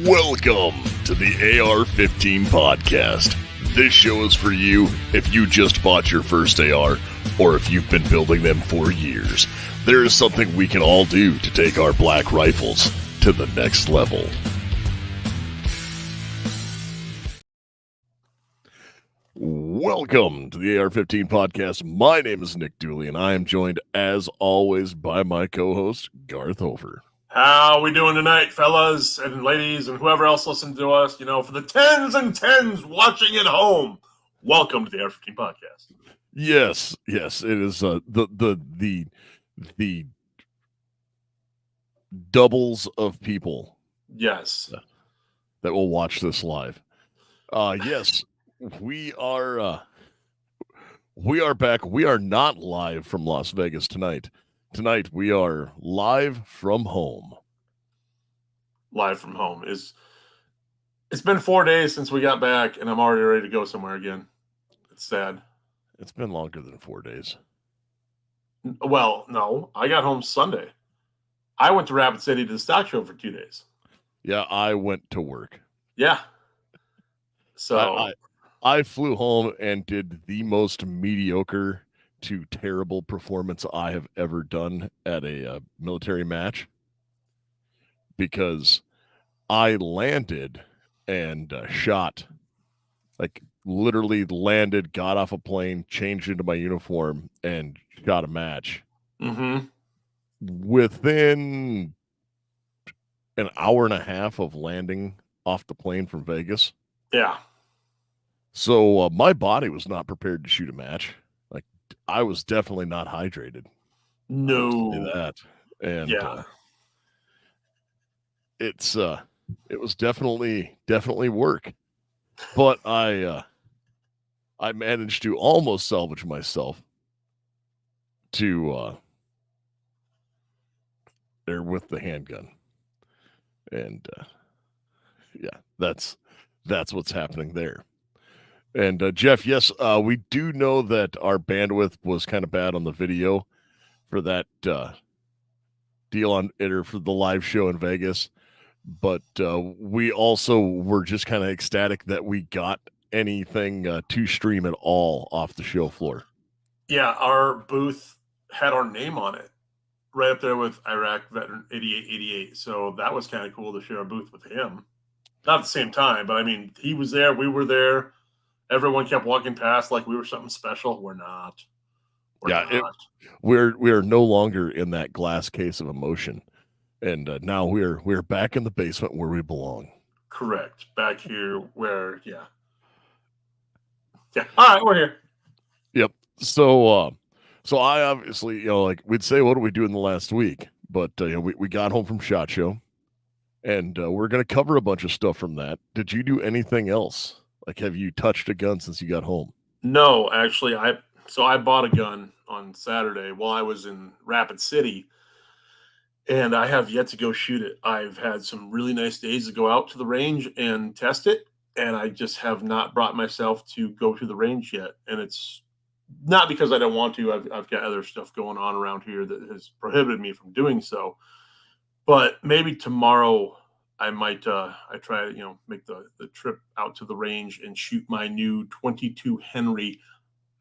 Welcome to the AR-15 podcast. This show is for you if you just bought your first AR or if you've been building them for years. There is something we can all do to take our black rifles to the next level. Welcome to the AR-15 podcast. My name is Nick Dooley, and I am joined, as always, by my co-host, Garth Hofer. How we doing tonight, fellas and ladies and whoever else listened to us? You know, for the tens and tens watching at home, welcome to the AR-15 podcast. Yes, it is the doubles of people. Yes, that will watch this live. Yes, we are back. We are not live from Las Vegas tonight. Tonight we are live from home. Live from home. It's been 4 days since we got back, and I'm already ready to go somewhere again. It's sad. It's been longer than 4 days. Well, no, I got home Sunday. I went to Rapid City to the stock show for 2 days. Yeah, I went to work. Yeah. So I flew home and did the most mediocre to terrible performance I have ever done at a military match, because I landed and shot, like literally landed, got off a plane, changed into my uniform, and shot a match. Mm-hmm. Within an hour and a half of landing off the plane from Vegas. Yeah. So my body was not prepared to shoot a match. Like, I was definitely not hydrated. No. That. And yeah. It was definitely work. But I managed to almost salvage myself to there with the handgun. And yeah, that's what's happening there. And Jeff, yes, we do know that our bandwidth was kind of bad on the video for that deal on it, or for the live show in Vegas. But we also were just kind of ecstatic that we got anything to stream at all off the show floor. Yeah, our booth had our name on it, right up there with Iraq Veteran 8888. So that was kind of cool to share a booth with him. Not at the same time, but I mean, he was there, we were there. Everyone kept walking past like we were something special. We're not. We're no longer in that glass case of emotion. And now we're back in the basement where we belong. Correct. Back here where, yeah. All right, we're here. Yep. So I obviously, like we'd say, what did we do in the last week? But we got home from SHOT Show, and we're gonna cover a bunch of stuff from that. Did you do anything else? Like, have you touched a gun since you got home? No, actually, I bought a gun on Saturday while I was in Rapid City. And I have yet to go shoot it. I've had some really nice days to go out to the range and test it, and I just have not brought myself to go to the range yet. And it's not because I don't want to. I've got other stuff going on around here that has prohibited me from doing so. But maybe tomorrow I might I try to make the trip out to the range and shoot my new 22 Henry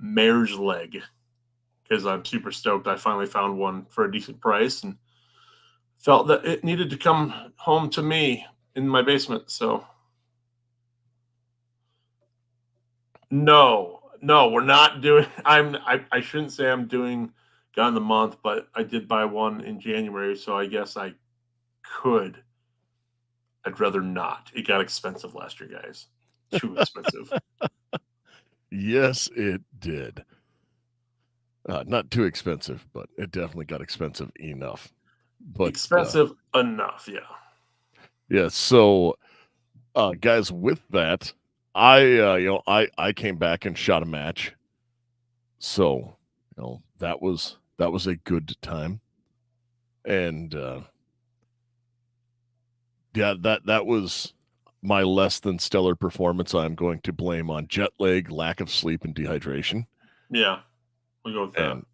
mare's leg, because I'm super stoked. I finally found one for a decent price and felt that it needed to come home to me in my basement. So no, we're not doing, I shouldn't say I'm doing gun of the month, but I did buy one in January. So I guess I could. I'd rather not. It got expensive last year, guys. Too expensive. Yes, it did. Not too expensive, but it definitely got expensive enough. But expensive enough, yeah. Yeah. So, guys, with that, I came back and shot a match. So, that was a good time, and yeah, that was my less than stellar performance. I'm going to blame on jet lag, lack of sleep, and dehydration. Yeah, we'll go with that. And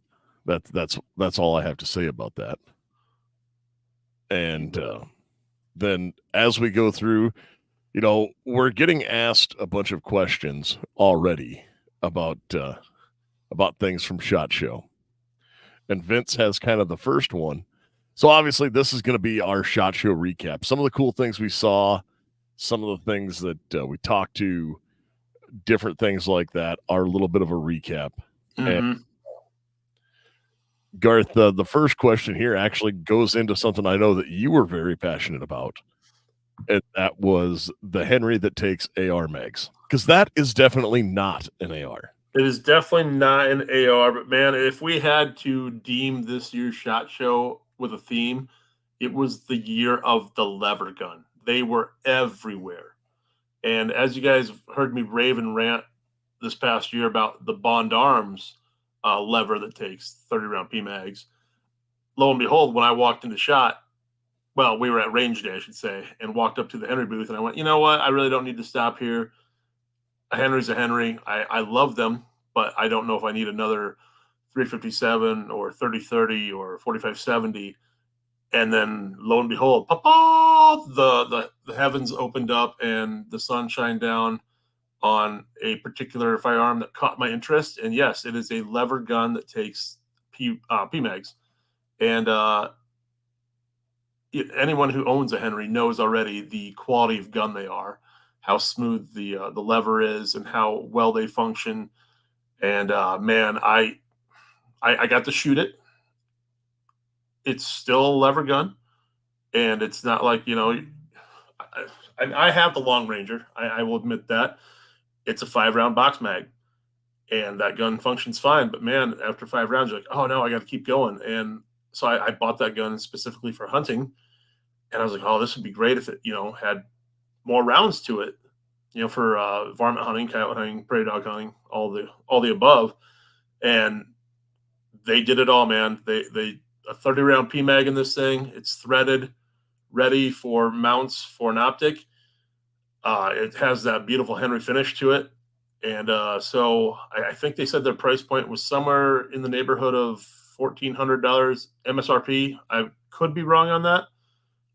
that's all I have to say about that. And then as we go through, we're getting asked a bunch of questions already about things from SHOT Show. And Vince has kind of the first one. So obviously this is going to be our SHOT Show recap. Some of the cool things we saw, some of the things that we talked to, different things like that are a little bit of a recap. And Garth, the first question here actually goes into something I know that you were very passionate about. And that was the Henry that takes AR mags. Because that is definitely not an AR. It is definitely not an AR, but man, if we had to deem this year's SHOT Show with a theme, it was the year of the lever gun. They were everywhere. And as you guys heard me rave and rant this past year about the Bond Arms lever that takes 30 round PMags, lo and behold, when I walked into SHOT, well, we were at range day, I should say, and walked up to the Henry booth, and I went, you know what? I really don't need to stop here. A Henry's a Henry. I love them, but I don't know if I need another 357 or 3030 or 4570. And then lo and behold, papa, the heavens opened up and the sun shined down on a particular firearm that caught my interest. And yes, it is a lever gun that takes PMags. And anyone who owns a Henry knows already the quality of gun they are, how smooth the lever is, and how well they function. And man, I got to shoot it. It's still a lever gun, and it's not like I have the Long Ranger. I will admit that it's a 5-round box mag, and that gun functions fine. But man, after 5 rounds, you're like, oh no, I got to keep going. And so I bought that gun specifically for hunting, and I was like, oh, this would be great if it had more rounds to it, for varmint hunting, coyote hunting, prairie dog hunting, all the above. And they did it all, man. They a 30 round PMag in this thing. It's threaded, ready for mounts for an optic. It has that beautiful Henry finish to it. And so I think they said their price point was somewhere in the neighborhood of $1,400 MSRP. I could be wrong on that.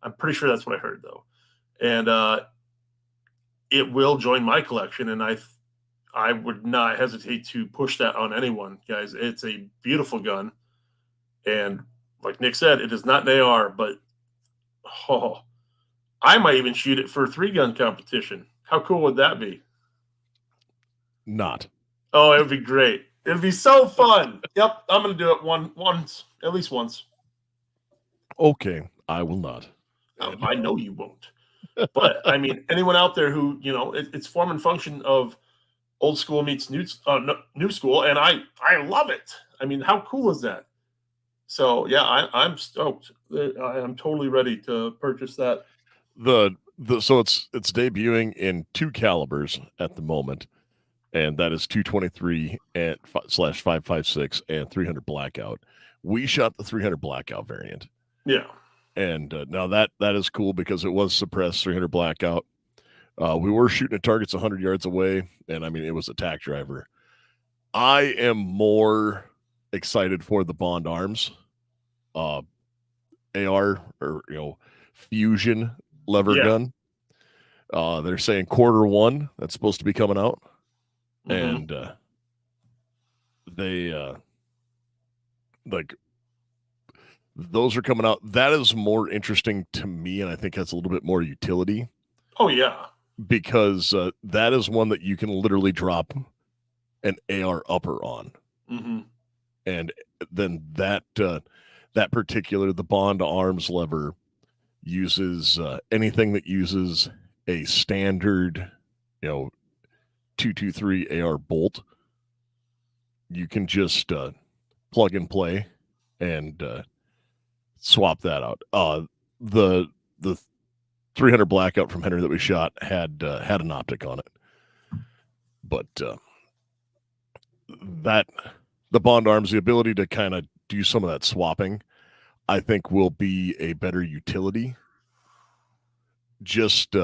I'm pretty sure that's what I heard, though. And it will join my collection, and I would not hesitate to push that on anyone, guys. It's a beautiful gun, and like Nick said, it is not an AR, but I might even shoot it for a 3-gun competition. How cool would that be? Not. Oh, it would be great. It would be so fun. Yep, I'm going to do it once, at least once. Okay, I will not. I know you won't. But I mean, anyone out there who it's form and function of old school meets new school, and I love it. I mean, how cool is that? So yeah, I'm stoked. I'm totally ready to purchase that. So it's debuting in 2 calibers at the moment, and that is 223 and /556 and 300 blackout. We shot the 300 blackout variant. Yeah. And now that is cool because it was suppressed 300 blackout. We were shooting at targets 100 yards away, and I mean, it was a tack driver. I am more excited for the Bond Arms AR or fusion lever gun. They're saying Q1 that's supposed to be coming out. Mm-hmm. And they like those are coming out. That is more interesting to me, and I think that's a little bit more utility. Oh yeah, because that is one that you can literally drop an AR upper on, and then that particular the Bond Arms lever uses anything that uses a standard 223 AR bolt. You can just plug and play and swap that out. The 300 blackout from Henry that we shot had an optic on it, but that the Bond Arms, the ability to kind of do some of that swapping, I think will be a better utility. Just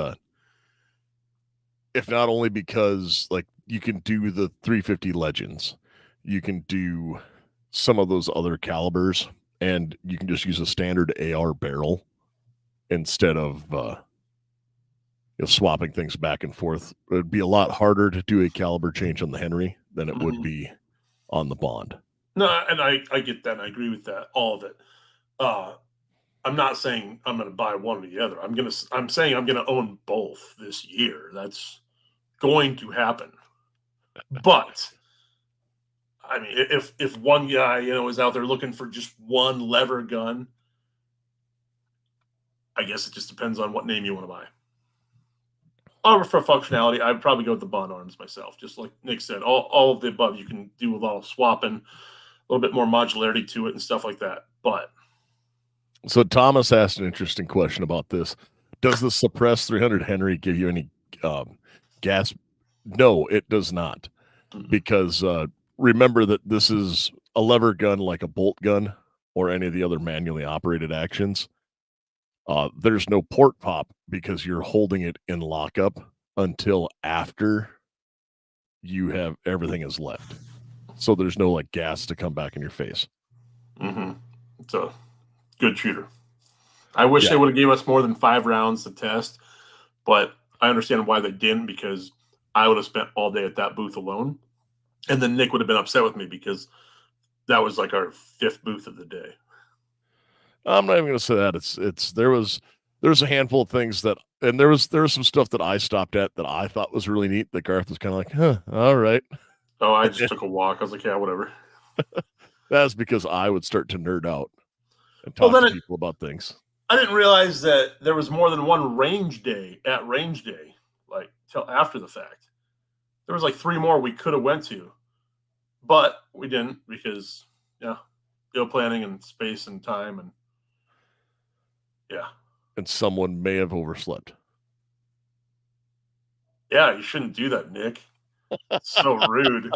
if not only because like you can do the 350 Legends, you can do some of those other calibers, and you can just use a standard AR barrel instead of swapping things back and forth. It would be a lot harder to do a caliber change on the Henry than it would be on the Bond. No, and I get that, and I agree with that, all of it. I'm not saying I'm going to buy one or the other. I'm saying I'm going to own both this year. That's going to happen. But I mean, if one guy is out there looking for just one lever gun, I guess it just depends on what name you want to buy. Or for functionality, I'd probably go with the Bond arms myself. Just like Nick said, all of the above. You can do a lot of swapping, a little bit more modularity to it and stuff like that. But so Thomas asked an interesting question about this. Does the suppressed 300 Henry give you any gas? No, it does not. Because remember that this is a lever gun like a bolt gun or any of the other manually operated actions. There's no port pop because you're holding it in lockup until after you have everything is left. So there's no like gas to come back in your face. It's a good shooter. I wish they would have gave us more than 5 rounds to test, but I understand why they didn't, because I would have spent all day at that booth alone. And then Nick would have been upset with me because that was like our 5th booth of the day. I'm not even going to say that. There's a handful of things that, and there was some stuff that I stopped at that I thought was really neat that Garth was kind of like, huh, all right. Oh, I just took a walk. I was like, yeah, whatever. That's because I would start to nerd out and talk to people about things. I didn't realize that there was more than one range day at range day, like till after the fact. There was like 3 more we could have went to, but we didn't because, deal planning and space and time and and someone may have overslept. Yeah, you shouldn't do that, Nick. It's so rude.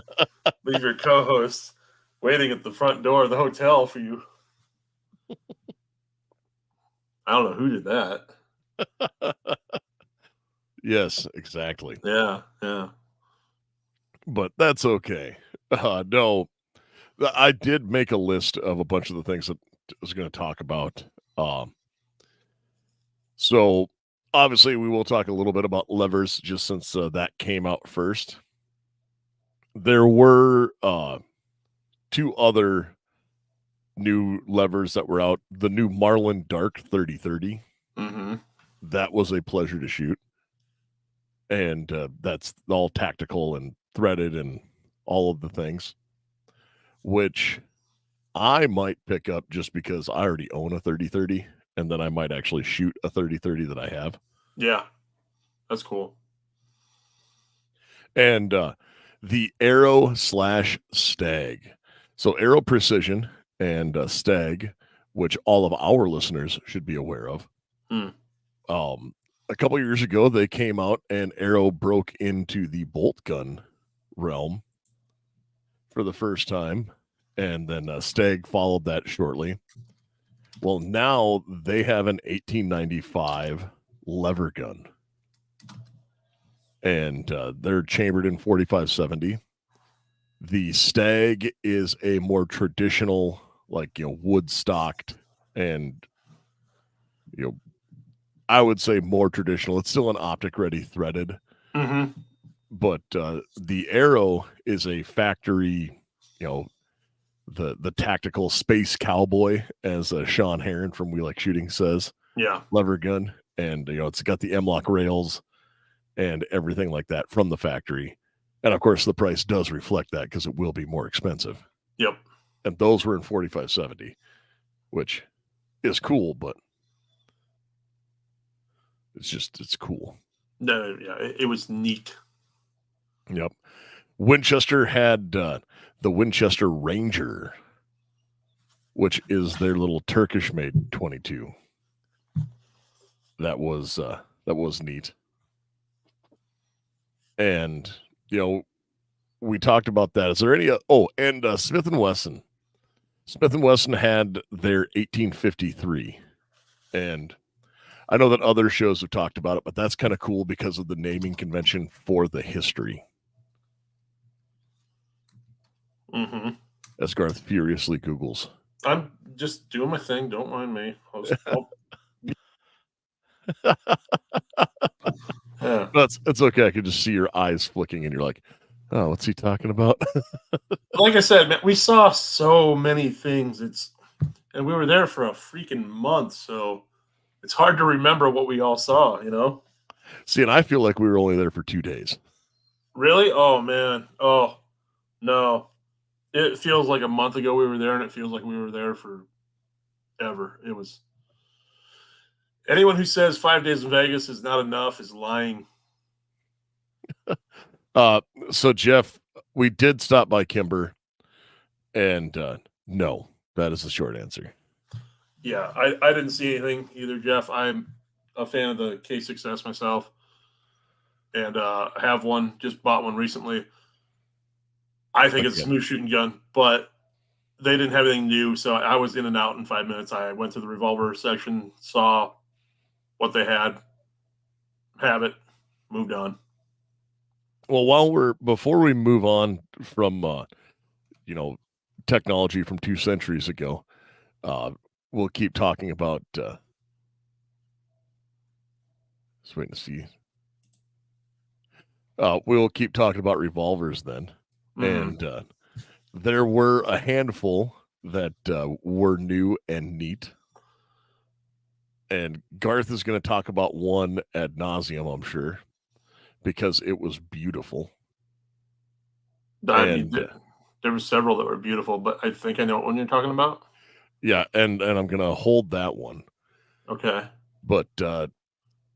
Leave your co-hosts waiting at the front door of the hotel for you. I don't know who did that. Yes, exactly. Yeah. But that's okay. No, I did make a list of a bunch of the things that I was going to talk about. So obviously we will talk a little bit about levers just since that came out first. There were 2 other new levers that were out. The new Marlin Dark 3030. That was a pleasure to shoot. And that's all tactical and threaded and all of the things, which I might pick up just because I already own a 3030, and then I might actually shoot a 3030 that I have. Yeah, that's cool. And the Arrow / Stag. So Arrow Precision and Stag, which all of our listeners should be aware of. A couple years ago, they came out and Arrow broke into the bolt gun realm for the first time. And then Stag followed that shortly. Well, now they have an 1895 lever gun. And they're chambered in 4570. The Stag is a more traditional, wood stocked and, I would say more traditional. It's still an optic ready threaded. But the Arrow is a factory, the tactical space cowboy, as Sean Heron from We Like Shooting says. Yeah. Lever gun. And, it's got the M-lock rails and everything like that from the factory. And of course, the price does reflect that because it will be more expensive. Yep. And those were in 4570, which is cool, but it's cool. No, yeah, it was neat. Yep. Winchester had the Winchester Ranger, which is their little Turkish-made 22. That was neat. And we talked about that. Is there any? And Smith & Wesson. Smith & Wesson had their 1853, and I know that other shows have talked about it, but that's kind of cool because of the naming convention for the history. As Garth furiously Googles. I'm just doing my thing. Don't mind me. Yeah. That's okay. I can just see your eyes flicking, and you're like, "Oh, what's he talking about?" Like I said, man, we saw so many things. And we were there for a freaking month, so it's hard to remember what we all saw, you know? See, and I feel like we were only there for 2 days. Really? Oh man. Oh no. It feels like a month ago we were there, and it feels like we were there for ever. It was anyone who says 5 days in Vegas is not enough is lying. Uh, so Jeff, we did stop by Kimber, and no, that is the short answer. Yeah, I didn't see anything either, Jeff. I'm a fan of the K6S myself, and I have one. Just bought one recently. I think it's a Again, smooth shooting gun, but they didn't have anything new, so I was in and out in 5 minutes. I went to the revolver section, saw what they had, have it, moved on. well, before we move on from you know technology from 2 centuries ago, uh, we'll keep talking about. Just waiting to see. We'll keep talking about revolvers then, Mm-hmm. and there were a handful that were new and neat. And Garth is going to talk about one ad nauseum, I'm sure, because it was beautiful. I mean, And there were several that were beautiful, but I think I know what one you're talking about. yeah, and I'm going to hold that one. Okay. But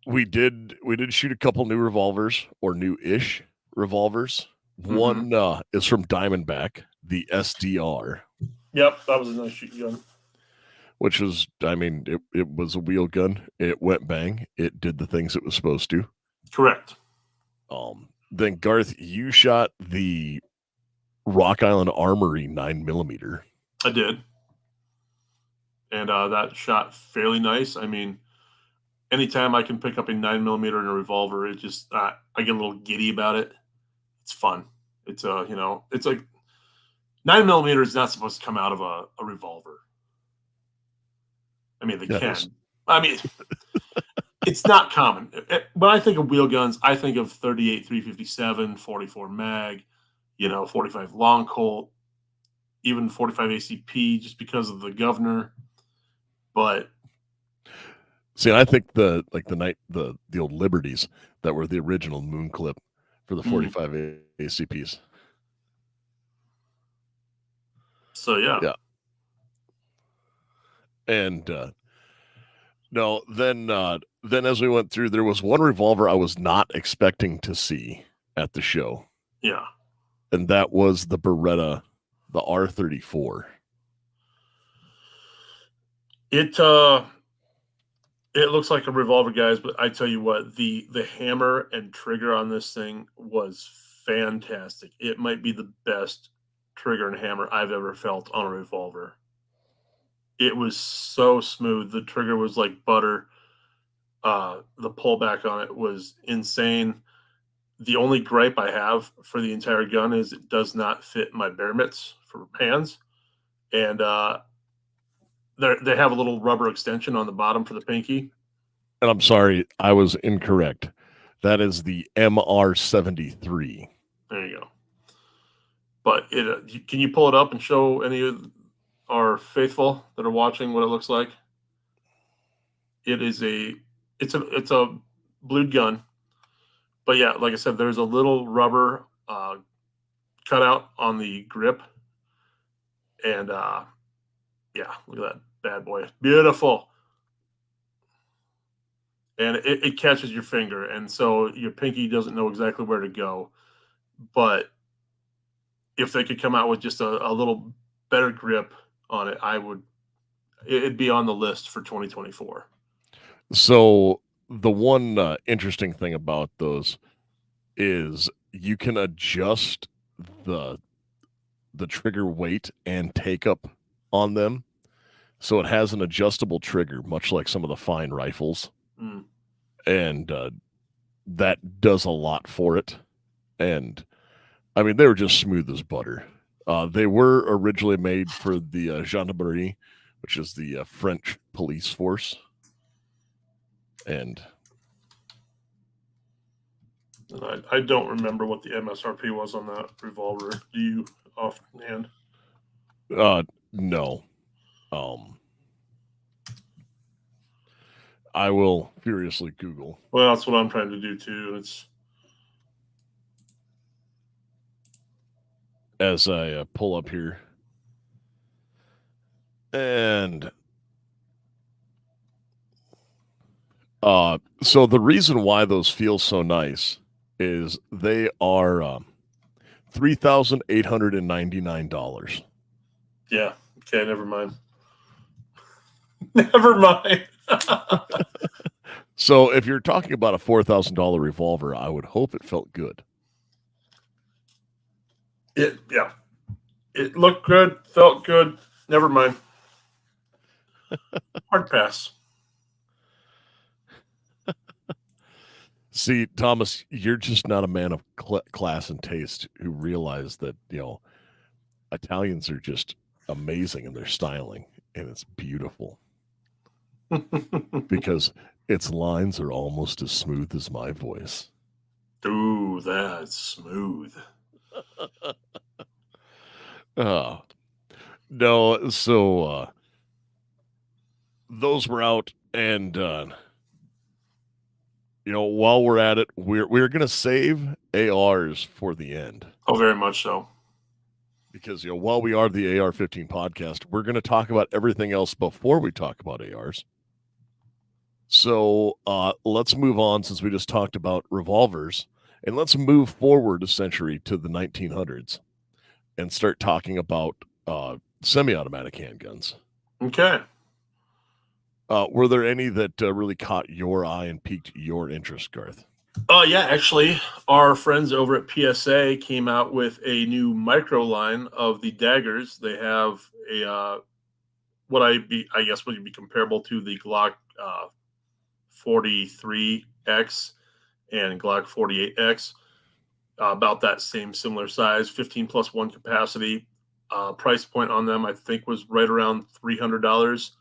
we did shoot a couple new revolvers, or new-ish revolvers. Mm-hmm. One is from Diamondback, the SDR, Yep, that was a nice shooting gun. which was, I mean, it was a wheel gun. It went bang. It did the things it was supposed to. Correct. Then Garth, you shot the Rock Island Armory 9mm. I did, and that shot fairly nice. I mean, anytime I can pick up a 9mm in a revolver, it just I get a little giddy about it. It's fun. It's it's like 9mm is not supposed to come out of a revolver. I mean, they That is, can. I mean, it's not common. When I think of wheel guns, I think of 38 357, 44 mag, 45 long Colt, even 45 ACP, just because of the governor. But see, I think the old Liberties that were the original moon clip for the 45 ACPs. so yeah, Yeah, and no, then as we went through, there was one revolver I was not expecting to see at the show, yeah. and that was the Beretta, the R-34. It looks like a revolver, guys, but I tell you what, the hammer and trigger on this thing was fantastic. It might be the best trigger and hammer I've ever felt on a revolver. It was so smooth. The trigger was like butter. The pullback on it was insane. The only gripe I have for the entire gun is it does not fit my bare mitts for hands, and they have a little rubber extension on the bottom for the pinky. And I'm sorry, I was incorrect. That is the MR-73. There you go. But can you pull it up and show any of our faithful that are watching what it looks like? It's a blued gun, but yeah, like I said, there's a little rubber cutout on the grip, and yeah, look at that bad boy, beautiful, and it catches your finger, and so your pinky doesn't know exactly where to go. But if they could come out with just a little better grip on it, it'd be on the list for 2024. So the one interesting thing about those is you can adjust the trigger weight and take up on them. So it has an adjustable trigger, much like some of the fine rifles, Mm. and that does a lot for it. And I mean, they were just smooth as butter. They were originally made for the gendarmerie, which is the French police force. And I don't remember what the MSRP was on that revolver. Do you offhand? no. I will furiously Google. Well, that's what I'm trying to do too. It's as I pull up here. And so the reason why those feel so nice is they are $3,899. yeah. Okay, never mind. Never mind. So if you're talking about a $4,000 revolver, I would hope it felt good. It looked good, felt good. Never mind. Hard pass. See, Thomas, you're just not a man of class and taste who realize that, Italians are just amazing in their styling, and it's beautiful because its lines are almost as smooth as my voice. Ooh, that's smooth. No, so those were out, and while we're at it, we're gonna save ARs for the end. Oh, very much so. Because while we are the AR-15 podcast, we're going to talk about everything else before we talk about ARs. So let's move on, since we just talked about revolvers, and let's move forward a century to the 1900s and start talking about semi-automatic handguns. Okay. Were there any that really caught your eye and piqued your interest, Garth? Yeah, actually, our friends over at PSA came out with a new micro line of the daggers. They have a I guess would be comparable to the Glock 43X and Glock 48X, about that same similar size, 15+1 capacity. Price point on them, I think, was right around $300.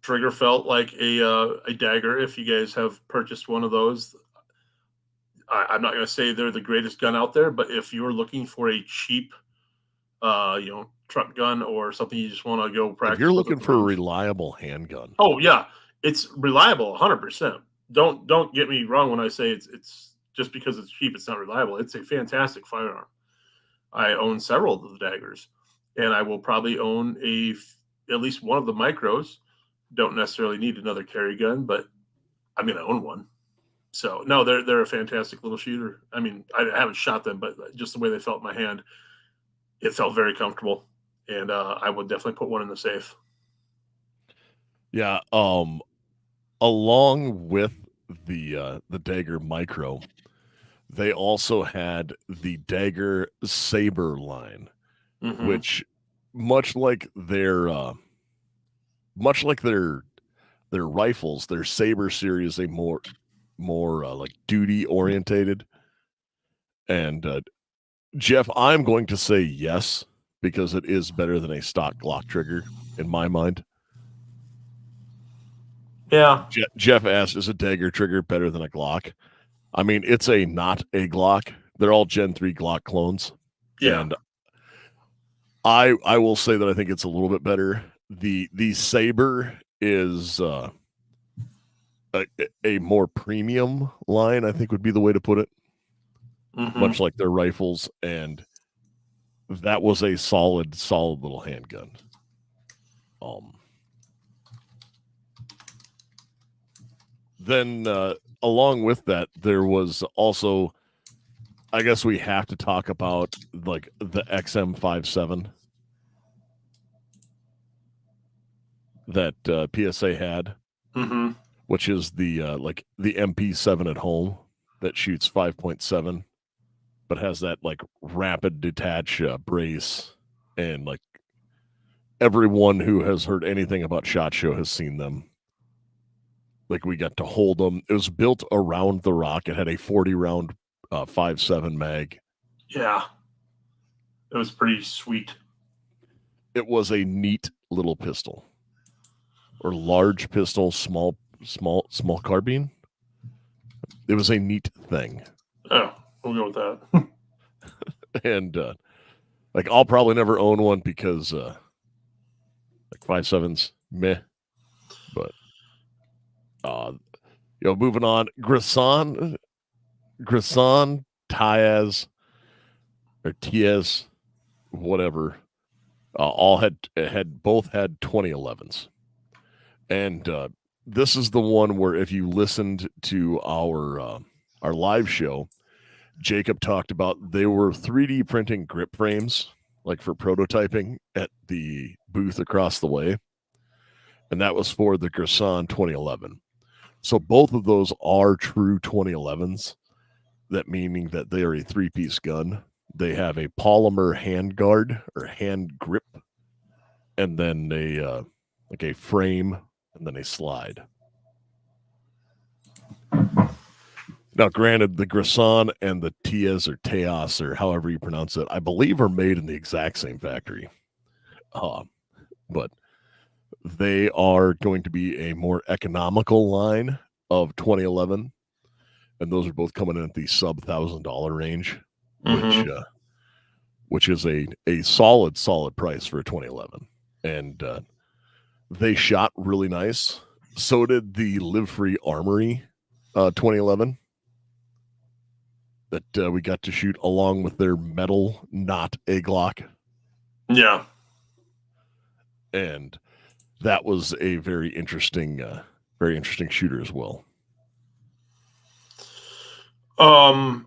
Trigger felt like a dagger. If you guys have purchased one of those, I'm not going to say they're the greatest gun out there, but if you're looking for a cheap, truck gun or something you just want to go practice, if you're looking for a reliable handgun, oh yeah, it's reliable, 100%. Don't get me wrong when I say it's just because it's cheap, it's not reliable. It's a fantastic firearm. I own several of the daggers, and I will probably own at least one of the micros. Don't necessarily need another carry gun, but I'm going to own one. So no, they're a fantastic little shooter. I mean, I haven't shot them, but just the way they felt in my hand, it felt very comfortable, and I would definitely put one in the safe. Yeah. Along with the Dagger Micro, they also had the Dagger Saber line, which much like their rifles, their Saber series, they more like duty orientated. And Jeff, I'm going to say yes, because it is better than a stock Glock trigger in my mind. Yeah. Jeff asked, is a Dagger trigger better than a Glock? I mean, it's not a Glock. They're all Gen 3 Glock clones. Yeah. And I will say that I think it's a little bit better. The Saber is a more premium line, I think would be the way to put it. Much like their rifles, and that was a solid little handgun. Then along with that, there was also, I guess we have to talk about like the XM57 that PSA had, which is the the MP7 at home that shoots 5.7, but has that like rapid detach brace, and like everyone who has heard anything about SHOT Show has seen them. Like, we got to hold them. It was built around the rock. It had a 40-round 5.7 mag. Yeah. It was pretty sweet. It was a neat little pistol. or large pistol, small carbine. It was a neat thing. Oh, we'll go with that. And like I'll probably never own one because like 5.7s, meh. But moving on, Grisan, Tiaz, or Tiaz, whatever, all both had 2011s, and this is the one where if you listened to our live show, Jacob talked about they were 3D printing grip frames like for prototyping at the booth across the way, and that was for the Grisan 2011. So both of those are true 2011s. That meaning that they are a 3-piece gun. They have a polymer hand guard or hand grip, and then like a frame, and then a slide. Now, granted, the Grisan and the Tiaz or Teos or however you pronounce it, I believe are made in the exact same factory. But they are going to be a more economical line of 2011, and those are both coming in at the sub $1,000 range, which is a solid price for a 2011. And they shot really nice. So did the Live Free Armory 2011 that we got to shoot along with their metal not a Glock. Yeah. And that was a very interesting shooter as well. The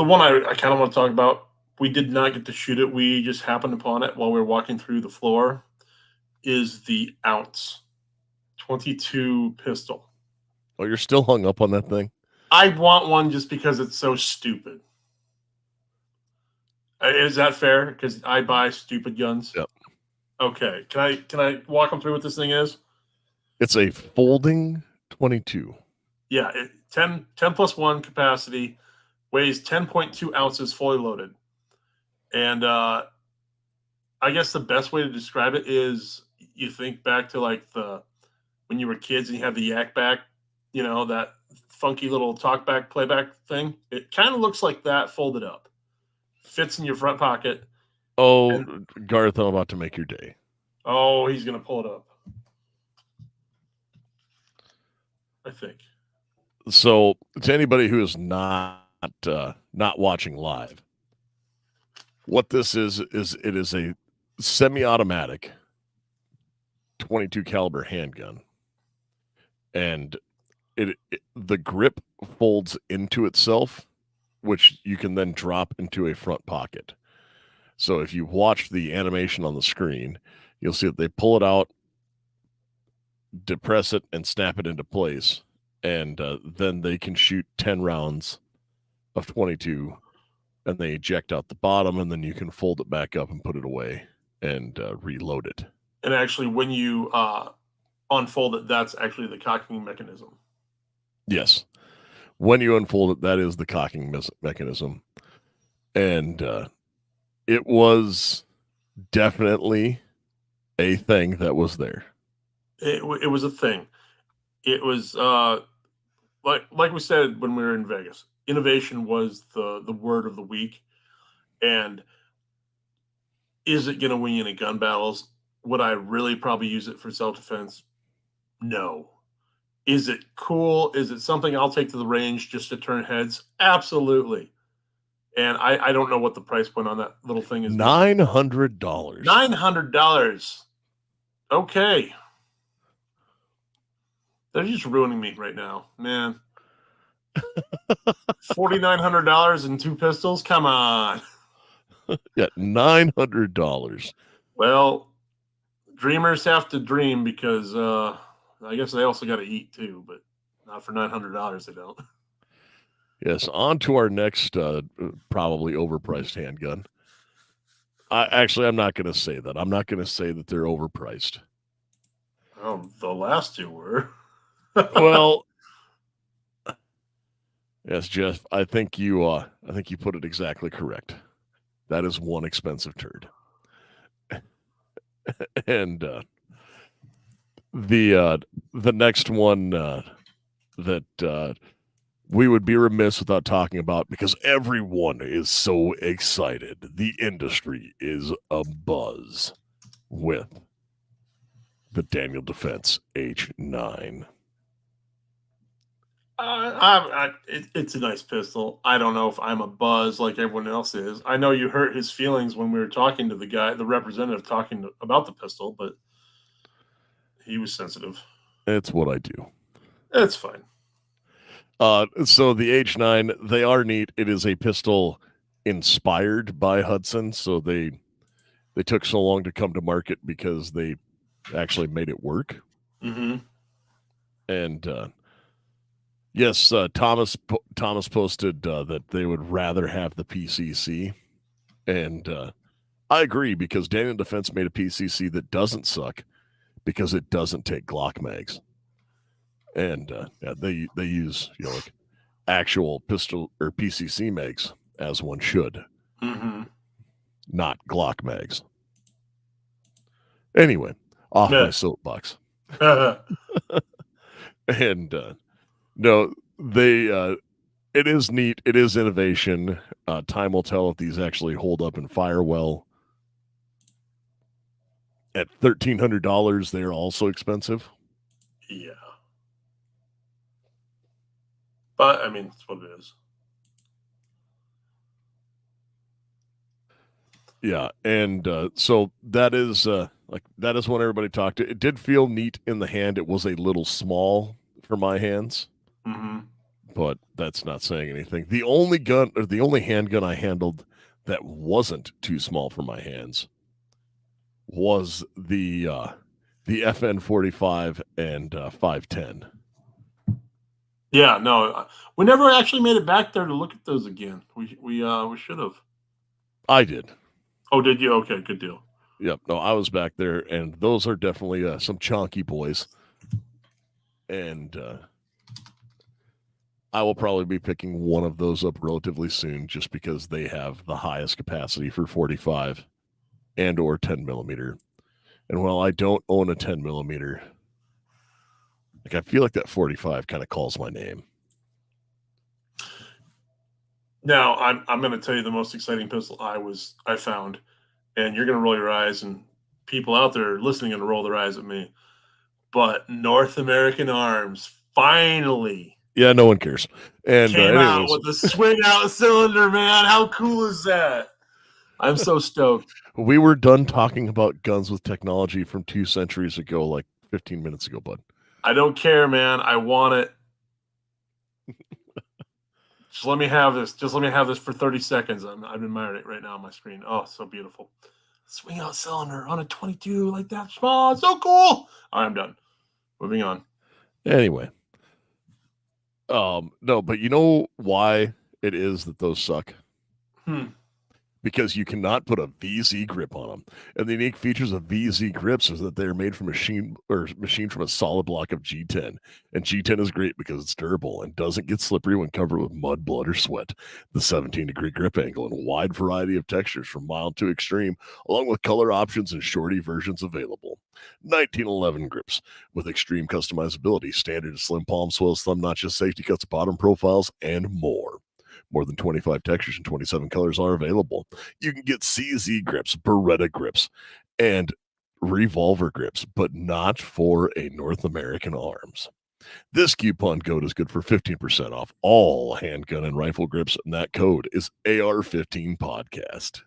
one I kind of want to talk about, we did not get to shoot it. We just happened upon it while we were walking through the floor, is the Ounce 22 pistol. Oh, you're still hung up on that thing? I want one just because it's so stupid. Is that fair? Because I buy stupid guns. Yep. Okay. Can I walk them through what this thing is? It's a folding 22. Yeah, 10 plus 1 capacity, weighs 10.2 ounces fully loaded. And I guess the best way to describe it is you think back to like when you were kids and you had the yak back, that funky little talkback playback thing. It kind of looks like that folded up. Fits in your front pocket. Oh, Garth, I'm about to make your day. Oh, he's going to pull it up. I think. So, to anybody who is not watching live, what this is it is a semi-automatic 22 caliber handgun, and the grip folds into itself, which you can then drop into a front pocket. So if you watch the animation on the screen, you'll see that they pull it out, depress it, and snap it into place. And then they can shoot 10 rounds of 22, and they eject out the bottom, and then you can fold it back up and put it away and reload it. And actually, when you unfold it, that's actually the cocking mechanism. Yes. When you unfold it, that is the cocking mechanism. And it was definitely a thing that was there. It was a thing. It was like we said when we were in Vegas. Innovation was the word of the week. And is it going to win you in gun battles? Would I really probably use it for self-defense? No. Is it cool? Is it something I'll take to the range just to turn heads? Absolutely. And I don't know what the price point on that little thing is. $900. $900. Okay. They're just ruining me right now, man. $4,900 and 2 pistols? Come on. Yeah, $900. Well, dreamers have to dream because I guess they also got to eat too, but not for $900. They don't. Yes, on to our next probably overpriced handgun. I'm not going to say that. I'm not going to say that they're overpriced. Oh, the last two were. Well, yes, Jeff. I think you put it exactly correct. That is one expensive turd. And The next one that we would be remiss without talking about because everyone is so excited. The industry is abuzz with the Daniel Defense H9. It's a nice pistol. I don't know if I'm a buzz like everyone else is. I know you hurt his feelings when we were talking to the guy, the representative, about the pistol, but he was sensitive. It's what I do. It's fine. So the H9, they are neat. It is a pistol inspired by Hudson, so they took so long to come to market because they actually made it work. Mm-hmm. And yes, Thomas posted that they would rather have the PCC, and I agree because Daniel Defense made a PCC that doesn't suck because it doesn't take Glock mags, and yeah, they use like actual pistol or PCC mags as one should, not Glock mags. Anyway, off my soapbox. And no, they it is neat. It is innovation. Time will tell if these actually hold up and fire well. At $1,300, they are also expensive. Yeah. But, I mean, it's what it is. Yeah, and so that is that is what everybody talked to. It did feel neat in the hand. It was a little small for my hands, but that's not saying anything. The only gun or the only handgun I handled that wasn't too small for my hands was the FN-45 and 510. Yeah, no, we never actually made it back there to look at those again. We should have. I did. Oh, did you? Okay, good deal. Yep. No, I was back there, and those are definitely some chonky boys. And I will probably be picking one of those up relatively soon, just because they have the highest capacity for 45 and or 10 millimeter. And while I don't own a 10 millimeter, like I feel like that 45 kind of calls my name. Now I'm going to tell you the most exciting pistol I found, and you're going to roll your eyes, and people out there listening going to roll their eyes at me. But North American Arms finally, yeah, no one cares, and came out with the swing out cylinder. Man, how cool is that? I'm so stoked. We were done talking about guns with technology from 2 centuries ago, like 15 minutes ago, bud. I don't care, man. I want it. Just let me have this. Just let me have this for 30 seconds. I'm admiring it right now on my screen. Oh, so beautiful. Swing out cylinder on a 22 like that small. So cool. All right, I'm done. Moving on. Anyway. No, but you know why it is that those suck? Because you cannot put a VZ grip on them. And the unique features of VZ grips is that they're made from machined from a solid block of G10. And G10 is great because it's durable and doesn't get slippery when covered with mud, blood, or sweat. The 17-degree grip angle and a wide variety of textures from mild to extreme, along with color options and shorty versions available. 1911 grips with extreme customizability, standard slim palm swells, thumb notches, safety cuts, bottom profiles, and more. More than 25 textures and 27 colors are available. You can get CZ grips, Beretta grips, and revolver grips, but not for a North American Arms. This coupon code is good for 15% off all handgun and rifle grips, and that code is AR-15 podcast.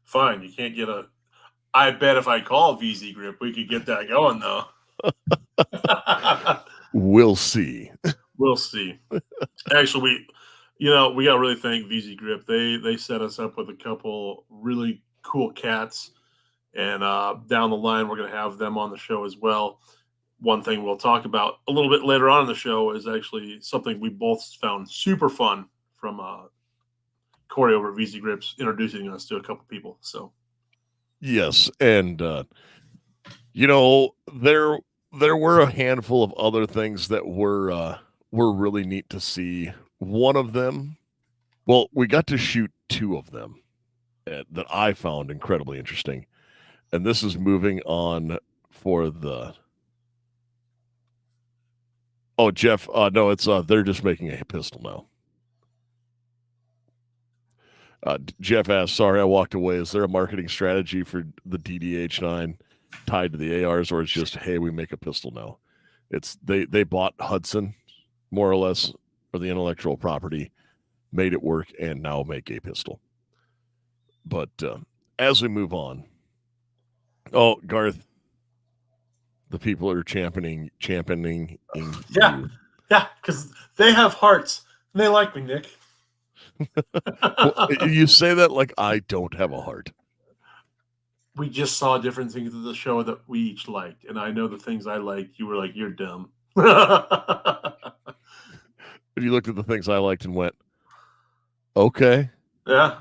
Fine, you can't get a. I bet if I call VZ grip, we could get that going though. We'll see. We'll see. Actually, we got to really thank VZ Grip. They set us up with a couple really cool cats, and down the line we're going to have them on the show as well. One thing we'll talk about a little bit later on in the show is actually something we both found super fun from Corey over at VZ Grips introducing us to a couple people. So yes, and there were a handful of other things that were really neat to see. One of them, well, we got to shoot 2 of them that I found incredibly interesting. And this is moving on for the. Oh, Jeff. No, it's they're just making a pistol now. Jeff asked, "Sorry, I walked away. Is there a marketing strategy for the DDH9 tied to the ARs, or it's just hey, we make a pistol now?" It's they bought Hudson, more or less, or the intellectual property, made it work, and now make a pistol. But as we move on, oh Garth, the people are championing Yeah, you. yeah, because they have hearts and they like me, Nick. Well, you say that like I don't have a heart. We just saw different things of the show that we each liked, and I know the things I liked. You were like, "You're dumb." If you looked at the things I liked and went, okay, Yeah,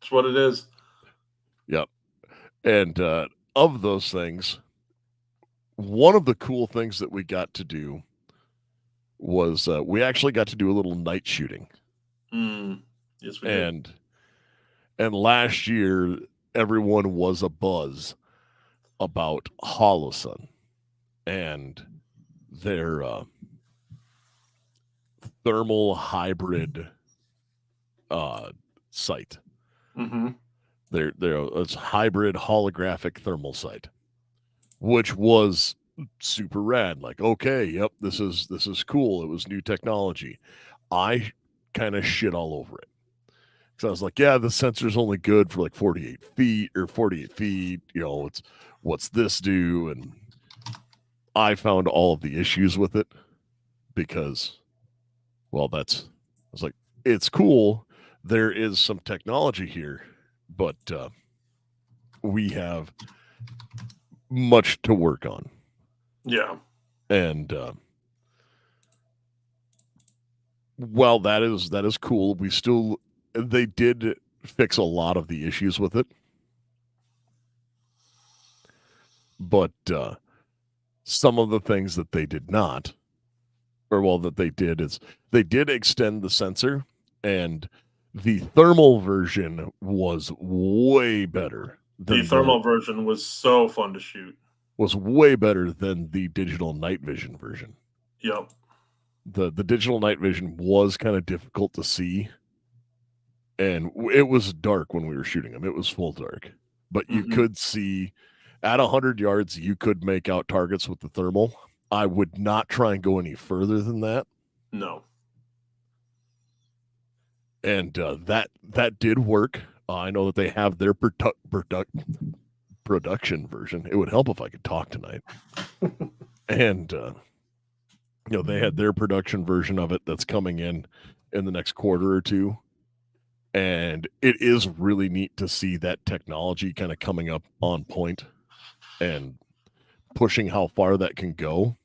it's what it is. yep. And of those things, one of the cool things that we got to do was we actually got to do a little night shooting. Yes, we did. And last year, everyone was abuzz about Holosun and their thermal hybrid sight. Mm-hmm. They're it's hybrid holographic thermal sight, which was super rad. Like, okay, yep, this is cool. It was new technology. I kind of shit all over it. So I was like, yeah, the sensor's only good for like 48 feet or 48 feet. You know, it's what's this do? And I found all of the issues with it because, well, I was like, it's cool. There is some technology here, but we have much to work on. Yeah. And well, that is cool. They did fix a lot of the issues with it, but some of the things that they did not, or well, that they did is they did extend the sensor, and the thermal version was way better The than thermal version was so fun to shoot. Was way better than the digital night vision version. Yep. The digital night vision was kind of difficult to see, and it was dark when we were shooting them. It was full dark, but you could see at 100 yards. You could make out targets with the thermal. I would not try and go any further than that. No. And that did work. I know that they have their production version. It would help if I could talk tonight. And they had their production version of it that's coming in the next quarter or two. And it is really neat to see that technology kind of coming up on point and pushing how far that can go.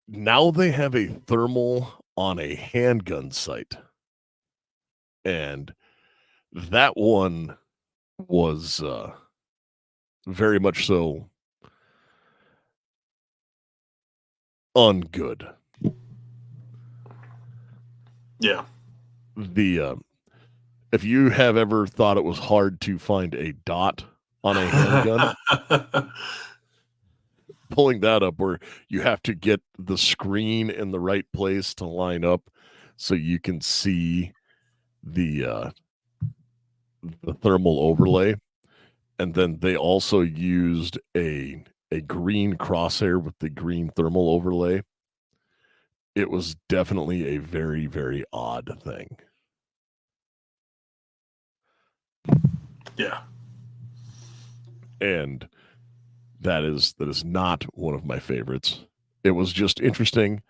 Now they have a thermal on a handgun sight. And that one was very much so ungood. Yeah. If you have ever thought it was hard to find a dot on a handgun, pulling that up where you have to get the screen in the right place to line up so you can see the thermal overlay. And then they also used a green crosshair with the green thermal overlay. It was definitely a very, very odd thing. Yeah. And that is not one of my favorites. It was just interesting.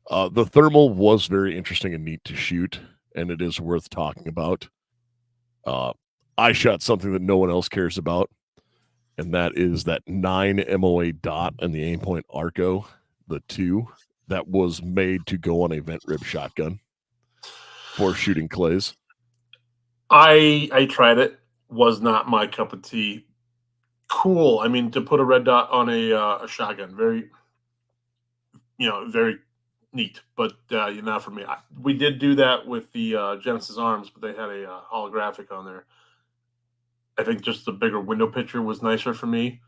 The thermal was very interesting and neat to shoot, and it is worth talking about. I shot something that no one else cares about, and that is that 9 MOA dot and the Aimpoint Arco, the 2, that was made to go on a vent rib shotgun for shooting clays. I tried it. Was not my cup of tea. Cool. I mean, to put a red dot on a shotgun, very, very neat. But not for me. We did do that with the Genesis Arms, but they had a holographic on there. I think just the bigger window picture was nicer for me.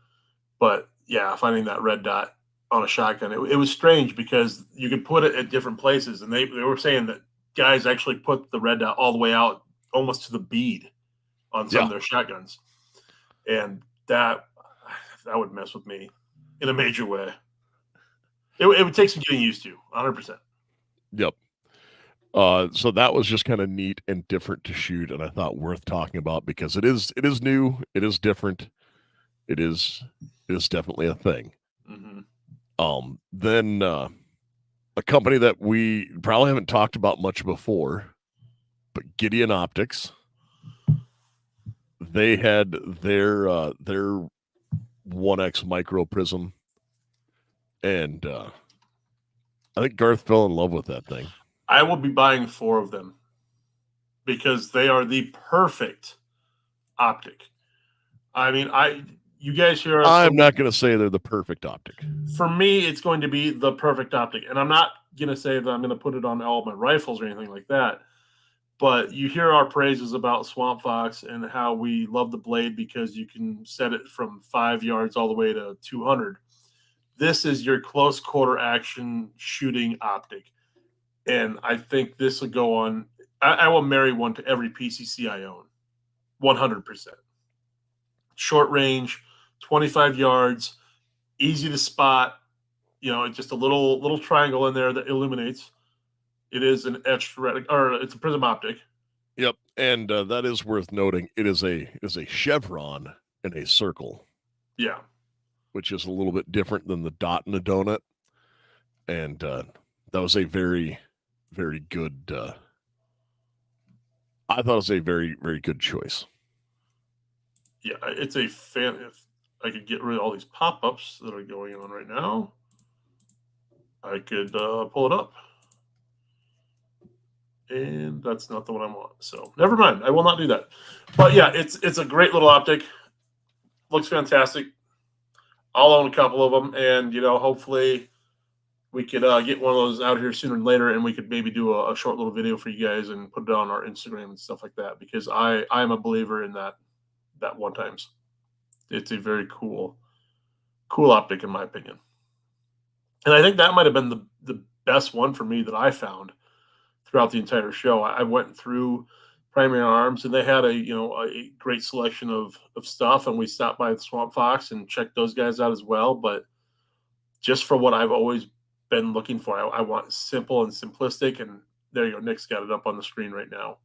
But yeah, finding that red dot on a shotgun, it was strange because you could put it at different places, and they were saying that guys actually put the red dot all the way out almost to the bead on some of their shotguns, and that would mess with me in a major way. It would take some getting used to, 100%. Yep. So that was just kind of neat and different to shoot, and I thought worth talking about because it is new, it is different, it is definitely a thing. Mm-hmm. Then a company that we probably haven't talked about much before, but Gideon Optics. They had their 1X micro prism, and I think Garth fell in love with that thing. I will be buying 4 of them because they are the perfect optic. I mean, you guys hear us. I'm not going to say they're the perfect optic. For me, it's going to be the perfect optic, and I'm not going to say that I'm going to put it on all of my rifles or anything like that. But you hear our praises about Swamp Fox and how we love the blade because you can set it from 5 yards all the way to 200. This is your close quarter action shooting optic. And I think this will go on. I will marry one to every PCC I own, 100%. Short range, 25 yards, easy to spot. You know, it's just a little triangle in there that illuminates. It is an etched or it's a prism optic. Yep, and that is worth noting. It is a chevron in a circle. Yeah, which is a little bit different than the dot in a donut, and that was a very, very good. I thought it was a very, very good choice. Yeah, it's a fan. If I could get rid of all these pop-ups that are going on right now, I could pull it up. And that's not the one I want. So never mind. I will not do that. But yeah, it's a great little optic. Looks fantastic. I'll own a couple of them, and hopefully we could get one of those out here sooner than later, and we could maybe do a short little video for you guys and put it on our Instagram and stuff like that. Because I'm a believer in that one times. It's a very cool optic in my opinion, and I think that might have been the best one for me that I found throughout the entire show. I went through Primary Arms, and they had a great selection of stuff, and we stopped by the Swamp Fox and checked those guys out as well. But just for what I've always been looking for, I want simple and simplistic, and there you go. Nick's got it up on the screen right now.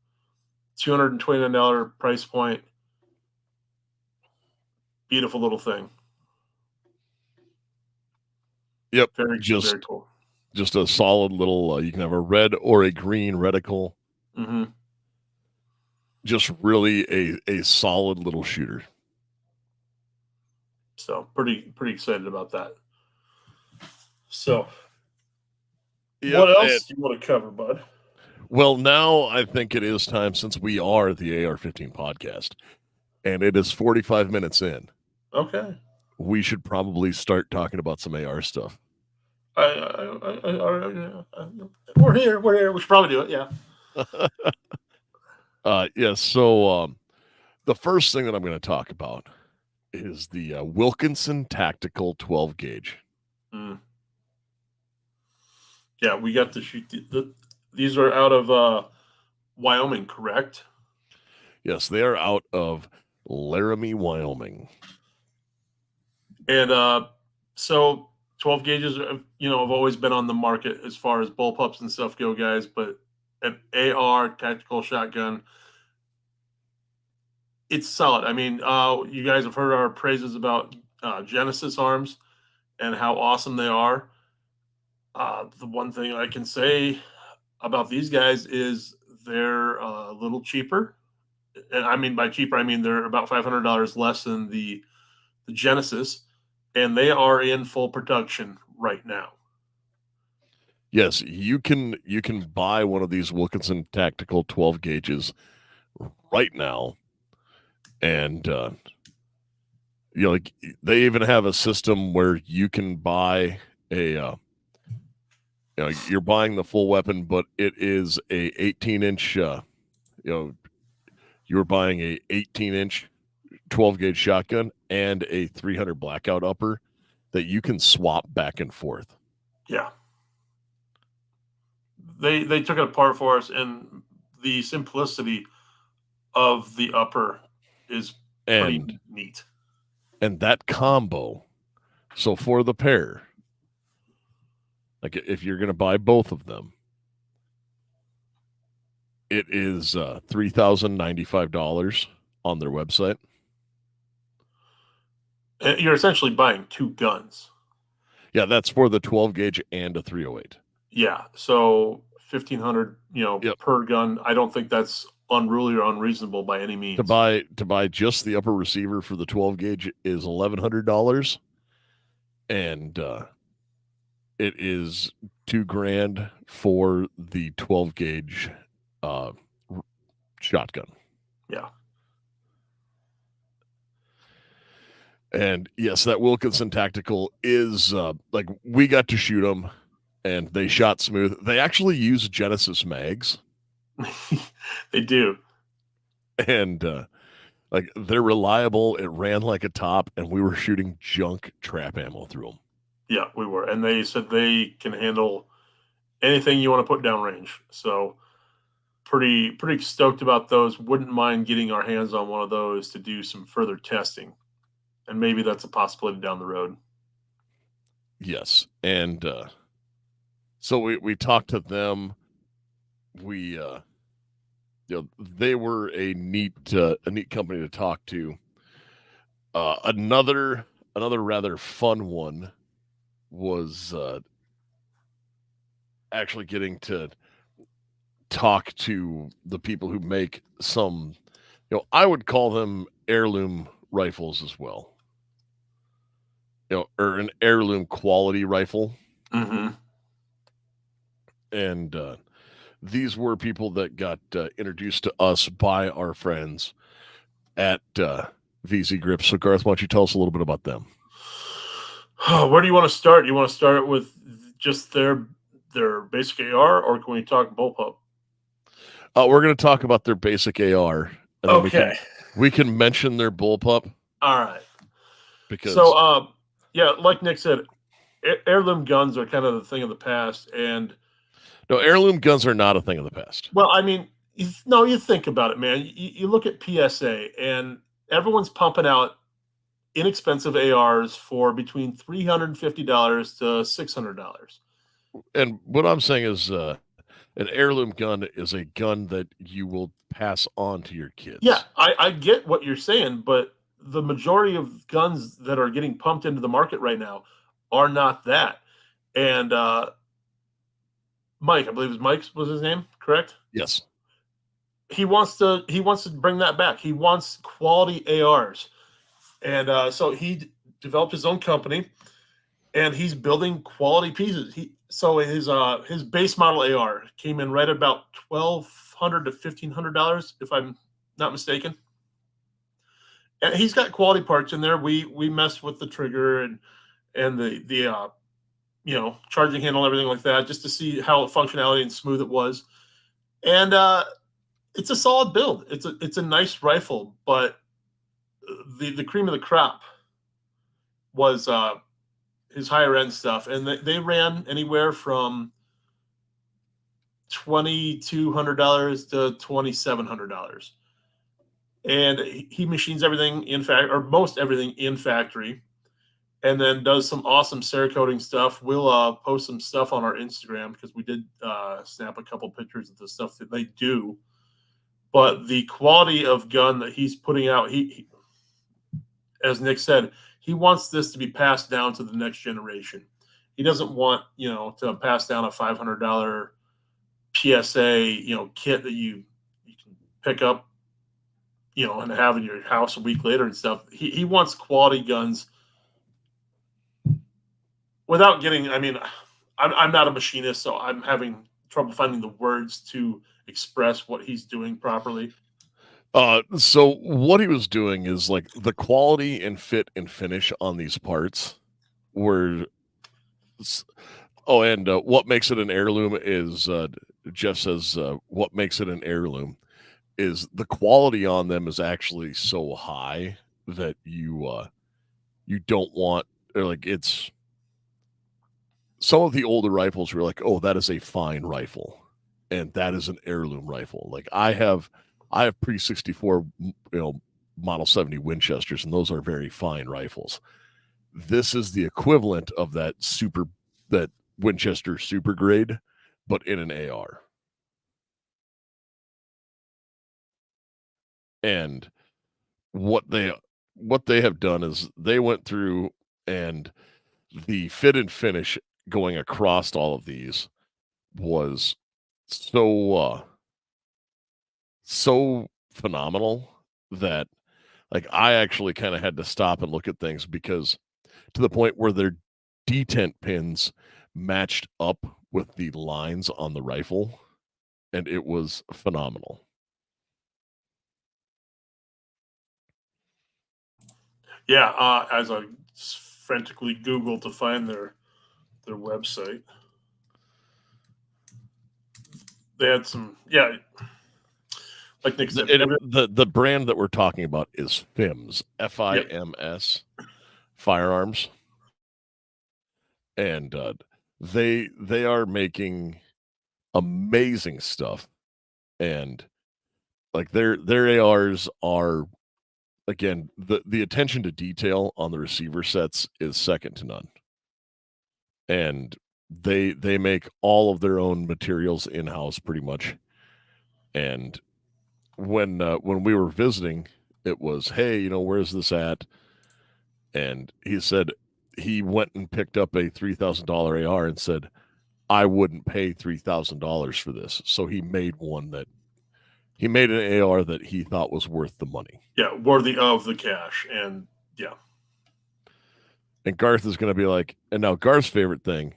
$229 price point. Beautiful little thing. Yep, very cool. Just a solid little. You can have a red or a green reticle. Mm-hmm. Just really a solid little shooter. So pretty excited about that. So, what else do you want to cover, bud? Well, now I think it is time, since we are the AR-15 podcast, and it is 45 minutes in. Okay. We should probably start talking about some AR stuff. We're here. We should probably do it. Yeah. Yes. So the first thing that I'm going to talk about is the Wilkinson Tactical 12 gauge. Mm. Yeah, we got to shoot. These are out of Wyoming, correct? Yes, they are out of Laramie, Wyoming. And so 12 gauges, have always been on the market as far as bullpups and stuff go, guys. But an AR tactical shotgun, it's solid. I mean, you guys have heard our praises about Genesis arms and how awesome they are. The one thing I can say about these guys is they're a little cheaper. And I mean, by cheaper, I mean they're about $500 less than the Genesis, and they are in full production right now. Yes, you can buy one of these Wilkinson Tactical 12 gauges right now, and they even have a system where you can buy a you're buying the full weapon, but it is a 18-inch you're buying a 18-inch 12 gauge shotgun, and a 300 blackout upper that you can swap back and forth. Yeah. They took it apart for us, and the simplicity of the upper is pretty neat. And that combo, so for the pair, like if you're going to buy both of them, it is $3,095 on their website. And you're essentially buying two guns. Yeah, that's for the 12 gauge and a 308. Yeah, so 1,500, per gun. I don't think that's unruly or unreasonable by any means. To buy just the upper receiver for the 12 gauge is $1,100, and it is $2,000 for the 12 gauge shotgun. Yeah. And yes, that Wilkinson Tactical is like we got to shoot them, and they shot smooth. They actually use Genesis mags. They do. And like they're reliable. It ran like a top, and we were shooting junk trap ammo through them. Yeah, we were. And they said they can handle anything you want to put downrange. So pretty stoked about those. Wouldn't mind getting our hands on one of those to do some further testing. And maybe that's a possibility down the road. Yes. And so we talked to them. We they were a neat company to talk to. Another rather fun one was actually getting to talk to the people who make some, I would call them heirloom rifles as well. Or an heirloom quality rifle. Mm-hmm. And these were people that got introduced to us by our friends at VZ Grips. So Garth, why don't you tell us a little bit about them? Where do you want to start? You want to start with just their basic AR, or can we talk bullpup? We're going to talk about their basic AR. And okay. We can mention their bullpup. All right. Because yeah, like Nick said, heirloom guns are kind of the thing of the past, and no, heirloom guns are not a thing of the past. Well, I mean, you think about it, man. You look at PSA, and everyone's pumping out inexpensive ARs for between $350 to $600. And what I'm saying is, an heirloom gun is a gun that you will pass on to your kids. Yeah, I get what you're saying, but the majority of guns that are getting pumped into the market right now are not that. And Mike, I believe Mike was his name, correct? Yes. He wants to bring that back. He wants quality ARs. And so he developed his own company, and he's building quality pieces. His base model AR came in right about $1,200 to $1,500, if I'm not mistaken. And he's got quality parts in there. We messed with the trigger and the charging handle, everything like that, just to see how functionality and smooth it was. And it's a solid build. It's a nice rifle, but the cream of the crop was his higher end stuff, and they ran anywhere from $2,200 to $2,700. And he machines everything most everything in factory, and then does some awesome Cerakoting stuff. We'll post some stuff on our Instagram because we did snap a couple pictures of the stuff that they do. But the quality of gun that he's putting out, he as Nick said, he wants this to be passed down to the next generation. He doesn't want, to pass down a $500 PSA, kit that you can pick up, and have in your house a week later and stuff. He wants quality guns without getting, I'm not a machinist, so I'm having trouble finding the words to express what he's doing properly. So what he was doing is like the quality and fit and finish on these parts were. And what makes it an heirloom is Jeff says what makes it an heirloom is the quality on them is actually so high that you you don't want, or like, it's some of the older rifles were like, oh, that is a fine rifle, and that is an heirloom rifle. Like I have pre-64, Model 70 Winchesters, and those are very fine rifles. This is the equivalent of that Winchester super grade, but in an AR. And what they have done is they went through, and the fit and finish going across all of these was so phenomenal that, like, I actually kind of had to stop and look at things, because to the point where their detent pins matched up with the lines on the rifle, and it was phenomenal. Yeah, as I frantically Googled to find their website, they had some, yeah, like Nick said, The brand that we're talking about is FIMS, FIMS Firearms, and they are making amazing stuff, and like their ARs are, again, the attention to detail on the receiver sets is second to none, and they make all of their own materials in house pretty much. And when we were visiting, it was, hey, where's this at? And he said he went and picked up a $3,000 AR and said, I wouldn't pay $3,000 for this. So he made an AR that he thought was worth the money. Yeah, worthy of the cash. And yeah. And Garth is going to be like, and now Garth's favorite thing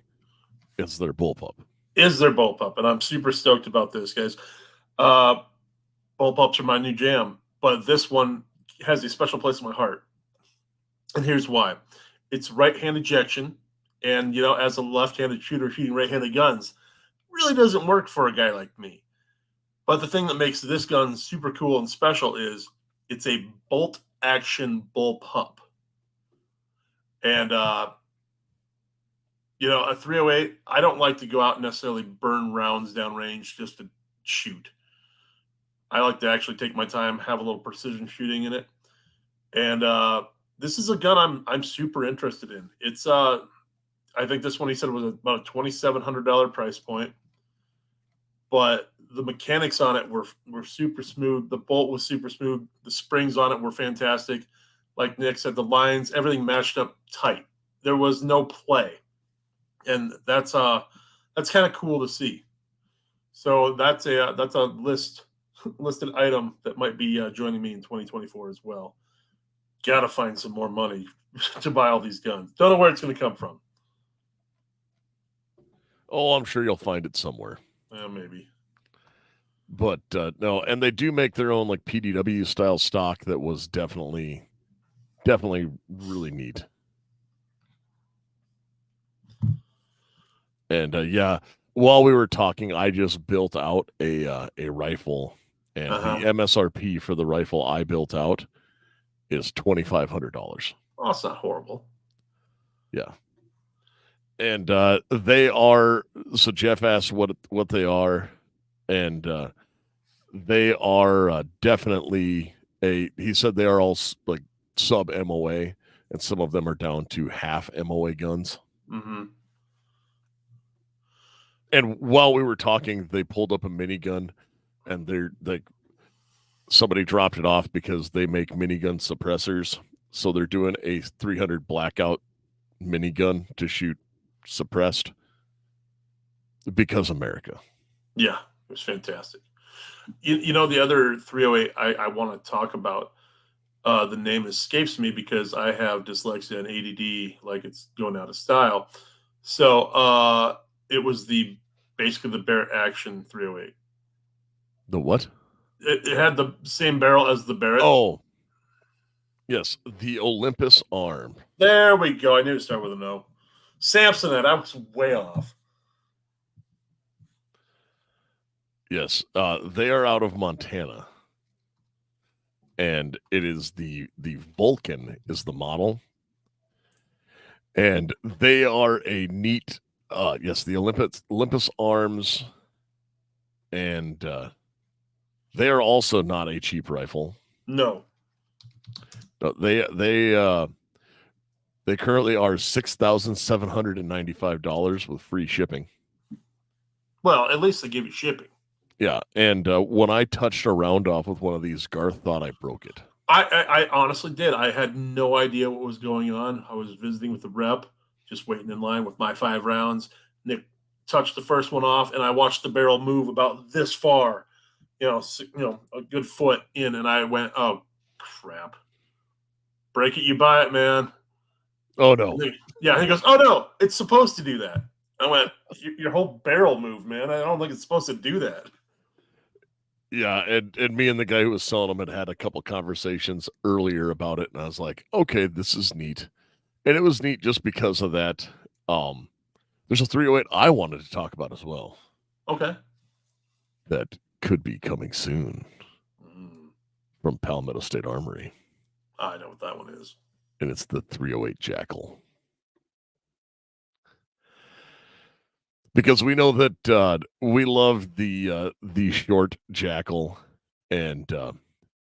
is their bullpup. And I'm super stoked about this, guys. Bullpups are my new jam, but this one has a special place in my heart. And here's why. It's right-hand ejection, and as a left-handed shooter shooting right-handed guns, really doesn't work for a guy like me. But the thing that makes this gun super cool and special is it's a bolt action bullpup. And a 308, I don't like to go out and necessarily burn rounds downrange just to shoot. I like to actually take my time, have a little precision shooting in it. And this is a gun I'm super interested in. It's I think this one, he said, was about a $2,700 price point, but the mechanics on it were super smooth. The bolt was super smooth. The springs on it were fantastic. Like Nick said, the lines, everything matched up tight. There was no play, and that's kind of cool to see. So that's a listed item that might be joining me in 2024 as well. Got to find some more money to buy all these guns. Don't know where it's going to come from. Oh, I'm sure you'll find it somewhere. Maybe. But no, and they do make their own like PDW style stock that was definitely really neat. And yeah, while we were talking, I just built out a rifle, and the MSRP for the rifle I built out is $2,500. Oh, it's not horrible. Yeah. And they are, so Jeff asked what they are, and they are definitely he said they are all like sub MOA, and some of them are down to half MOA guns. Mm-hmm. And while we were talking, they pulled up a minigun, and they're like, somebody dropped it off because they make minigun suppressors. So they're doing a 300 blackout minigun to shoot suppressed, because America. Yeah, it was fantastic. The other 308 I want to talk about, the name escapes me because I have dyslexia and ADD, like it's going out of style. So it was basically the Barrett Action 308. The what? It had the same barrel as the Barrett. Oh, yes, the Olympus Arm. There we go. I knew to start with an O. Samsonite. I was way off. Yes, they are out of Montana, and it is the Vulcan is the model, And they are a neat, yes, the Olympus arms, and they are also not a cheap rifle. No. No, they currently are $6,795 with free shipping. Well, at least they give you shipping. Yeah, and when I touched a round off with one of these, Garth thought I broke it. I honestly did. I had no idea what was going on. I was visiting with the rep, just waiting in line with my 5 rounds. Nick touched the first one off, and I watched the barrel move about this far, a good foot in, and I went, "Oh crap! Break it, you buy it, man." Oh no! Yeah, he goes, "Oh no, it's supposed to do that." I went, "Your whole barrel moved, man. I don't think it's supposed to do that." Yeah, and me and the guy who was selling them had a couple conversations earlier about it, and I was like, okay, this is neat. And it was neat just because of that. There's a 308 I wanted to talk about as well. Okay. That could be coming soon from Palmetto State Armory. I know what that one is. And it's the 308 Jackal. Because we know that we love the short Jackal, and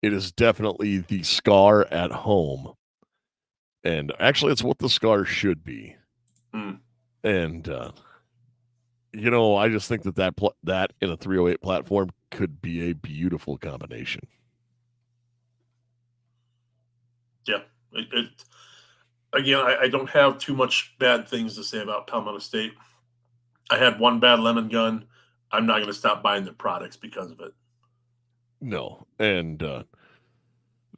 it is definitely the Scar at home. And actually, it's what the Scar should be. And I just think that in a 308 platform could be a beautiful combination. Yeah, again, I don't have too much bad things to say about Palmetto State. I had one bad lemon gun. I'm not going to stop buying their products because of it. No, and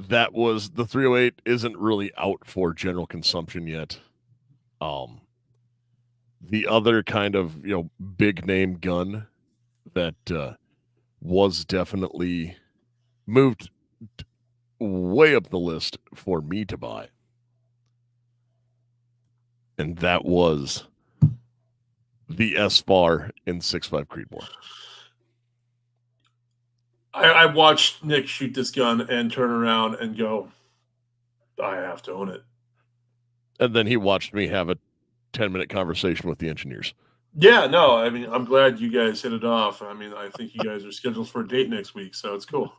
that was the 308 isn't really out for general consumption yet. The other kind of big name gun that was definitely moved way up the list for me to buy, and that was the S-Bar in 6.5 Creedmoor. I watched Nick shoot this gun and turn around and go, I have to own it. And then he watched me have a 10-minute conversation with the engineers. Yeah, no, I mean, I'm glad you guys hit it off. I mean, I think you guys are scheduled for a date next week, so it's cool.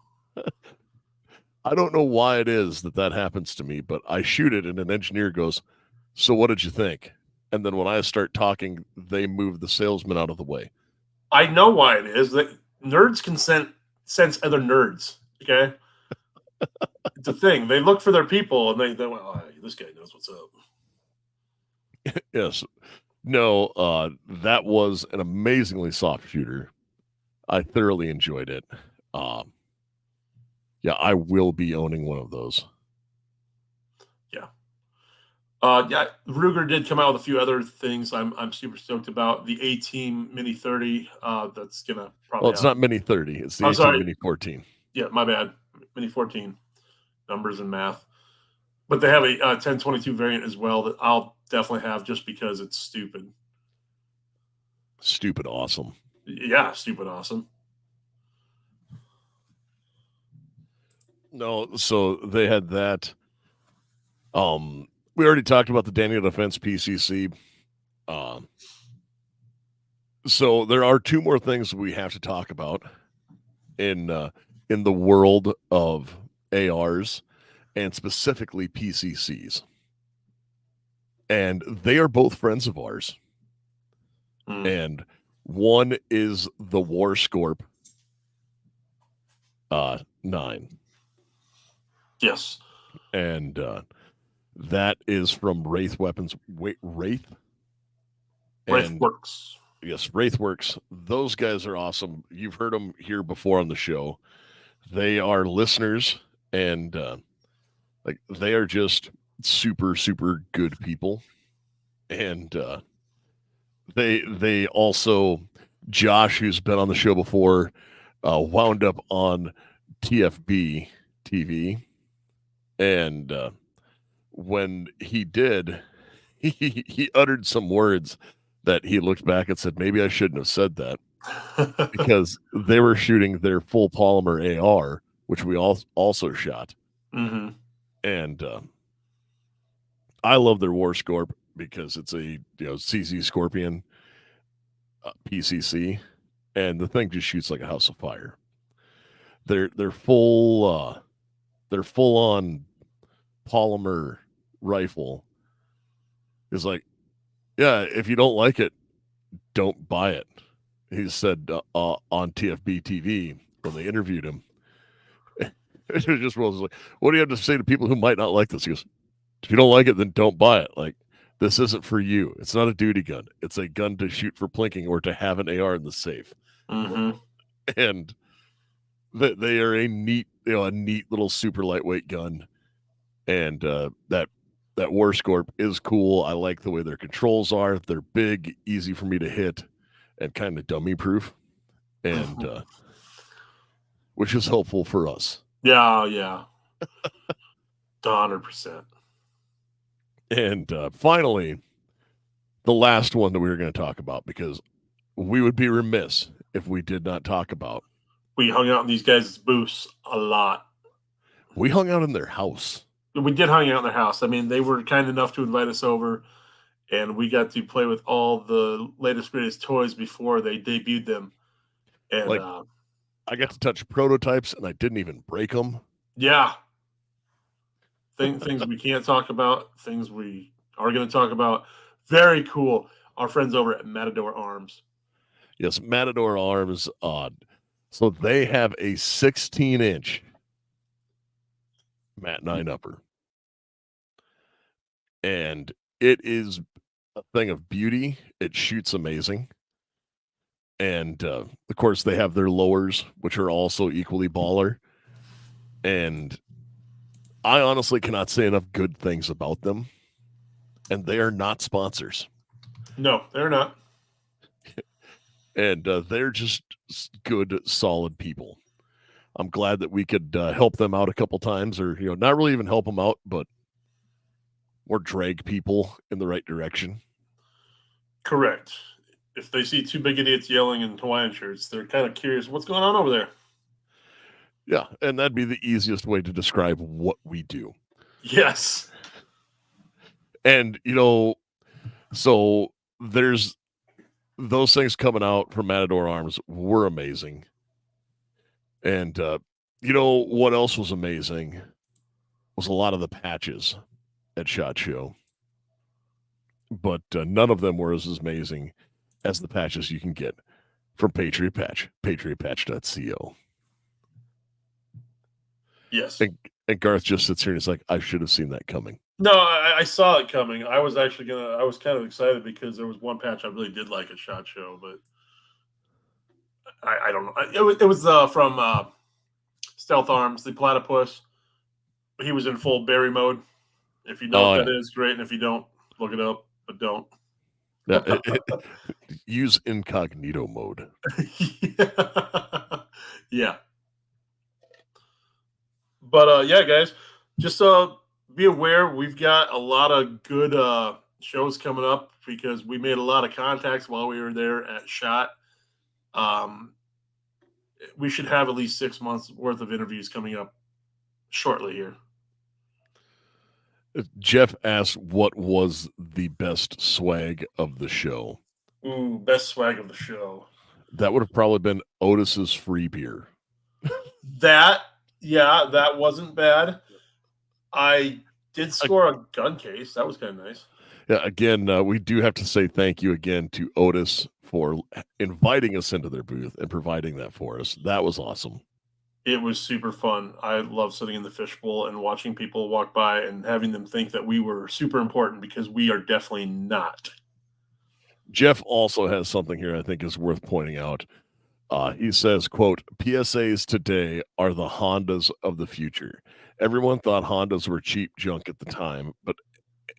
I don't know why it is that happens to me, but I shoot it and an engineer goes, "So what did you think?" And then when I start talking, they move the salesman out of the way. I know why it is. That nerds can sense other nerds, okay? It's a thing. They look for their people, and they went, "Oh, this guy knows what's up." Yes. No, that was an amazingly soft shooter. I thoroughly enjoyed it. Yeah, I will be owning one of those. Yeah. Yeah, Ruger did come out with a few other things I'm super stoked about. The A-Team Mini 30, that's gonna probably. Well, it's not Mini 30. It's the A-Team Mini 14. Yeah, my bad. Mini 14. Numbers and math. But they have a 1022 variant as well that I'll definitely have just because it's stupid. Stupid awesome. Yeah, stupid awesome. No, so they had that. We already talked about the Daniel Defense PCC. So there are two more things we have to talk about in the world of ARs and specifically PCCs. And they are both friends of ours. And one is the War Scorp 9. Yes. And that is from Wraith Weapons. Wraith? Wraithworks. Yes, Wraithworks. Those guys are awesome. You've heard them here before on the show. They are listeners, and they are just super, super good people. And they also, Josh, who's been on the show before, wound up on TFB TV. And when he did, he uttered some words that he looked back and said, maybe I shouldn't have said that, because they were shooting their full polymer AR, which we also shot. Mm-hmm. And I love their War Scorp because it's a CZ Scorpion PCC, and the thing just shoots like a house of fire. They're full on polymer rifle is like, yeah, if you don't like it, don't buy it. He said on TFB TV when they interviewed him. It just was like, what do you have to say to people who might not like this? He goes, if you don't like it, then don't buy it. Like, this isn't for you. It's not a duty gun. It's a gun to shoot for plinking or to have an AR in the safe. Mm-hmm. And they are a neat little super lightweight gun. And that War Scorp is cool. I like the way their controls are. They're big, easy for me to hit, and kind of dummy proof, and which is helpful for us. Yeah, 100%. And finally, the last one that we were going to talk about, because we would be remiss if we did not talk about. We hung out in these guys' booths a lot. We hung out in their house. We did hang out in their house. I mean, they were kind enough to invite us over, and we got to play with all the latest greatest toys before they debuted them. And like, I got to touch prototypes, and I didn't even break them. Yeah. Things we can't talk about, things we are going to talk about. Very cool. Our friends over at Matador Arms. Yes, Matador Arms. So they have a 16-inch Mat 9 upper. And it is a thing of beauty. It shoots amazing. And, of course, they have their lowers, which are also equally baller. And I honestly cannot say enough good things about them. And they are not sponsors. No, they're not. And they're just good, solid people. I'm glad that we could help them out a couple times, or not really even help them out, but or drag people in the right direction. Correct. If they see two big idiots yelling in Hawaiian shirts, they're kind of curious what's going on over there. Yeah, and that'd be the easiest way to describe what we do. Yes. And so there's those things coming out from Matador Arms were amazing. And what else was amazing was a lot of the patches at SHOT Show. But none of them were as amazing as the patches you can get from Patriot Patch, patriotpatch.co. Yes. And Garth just sits here and he's like, I should have seen that coming. No, I saw it coming. I was kind of excited because there was one patch I really did like at SHOT Show, but I don't know. It was from Stealth Arms, the platypus. He was in full berry mode. If you know what that is, great. And if you don't, look it up, but don't. Use incognito mode. Yeah. But yeah, guys, just be aware we've got a lot of good shows coming up because we made a lot of contacts while we were there at SHOT. We should have at least 6 months worth of interviews coming up shortly here. Jeff asked what was the best swag of the show. Ooh, best swag of the show. That would have probably been Otis's free beer. That wasn't bad. I did score a gun case. That was kind of nice. Yeah, again, we do have to say thank you again to Otis for inviting us into their booth and providing that for us. That was awesome. It was super fun. I love sitting in the fishbowl and watching people walk by and having them think that we were super important because we are definitely not. Jeff also has something here I think is worth pointing out. He says, quote, PSAs today are the Hondas of the future. Everyone thought Hondas were cheap junk at the time,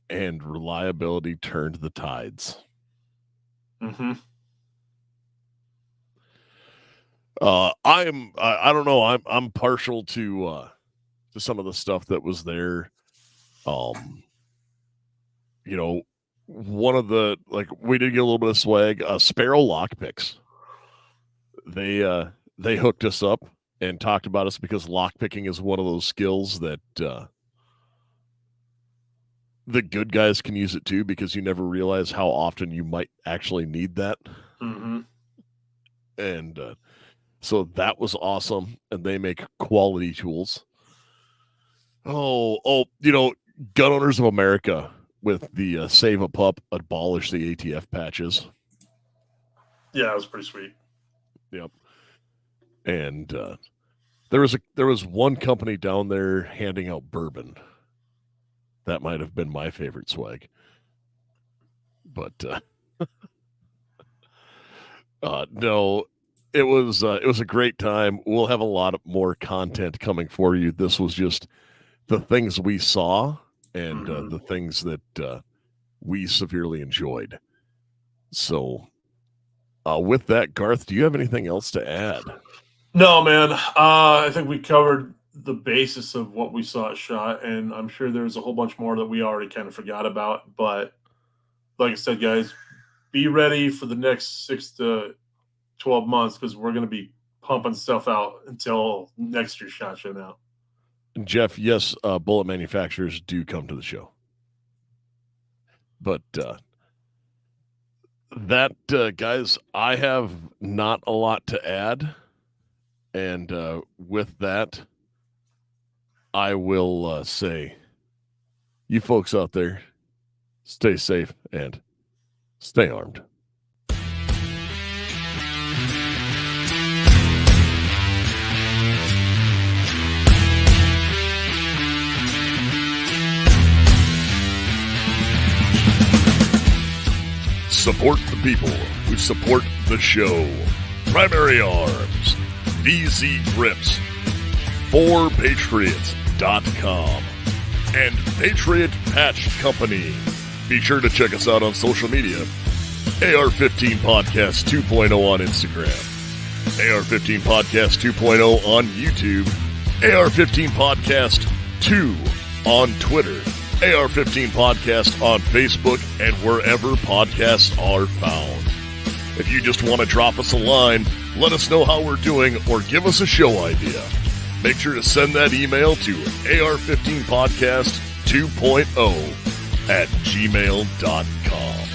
and reliability turned the tides. Mm-hmm. I don't know. I'm partial to some of the stuff that was there. One of the, we did get a little bit of swag. Sparrow lockpicks. They hooked us up and talked about us because lockpicking is one of those skills that the good guys can use it too, because you never realize how often you might actually need that. Mm-hmm. And so that was awesome. And they make quality tools. Oh, Gun Owners of America with the Save a Pup, abolish the ATF patches. Yeah, it was pretty sweet. Yep. And there was one company down there handing out bourbon. That might have been my favorite swag. But no, it was a great time. We'll have a lot of more content coming for you. This was just the things we saw and the things that we severely enjoyed. So with that, Garth, do you have anything else to add? No, man. I think we covered the basis of what we saw at SHOT, and I'm sure there's a whole bunch more that we already kind of forgot about. But like I said, guys, be ready for the next 6 to 12 months, because we're going to be pumping stuff out until next year's SHOT Show now. And Jeff, yes, bullet manufacturers do come to the show. But guys, I have not a lot to add. And with that, I will say, you folks out there, stay safe and stay armed. Support the people who support the show. Primary Arms, VZ Grips, 4Patriots.com, and Patriot Patch Company. Be sure to check us out on social media. AR-15 Podcast 2.0 on Instagram, AR-15 Podcast 2.0 on YouTube, AR-15 Podcast 2 on Twitter, AR-15 Podcast on Facebook, and wherever podcasts are found. If you just want to drop us a line, let us know how we're doing, or give us a show idea, make sure to send that email to AR-15podcast 2.0 @gmail.com.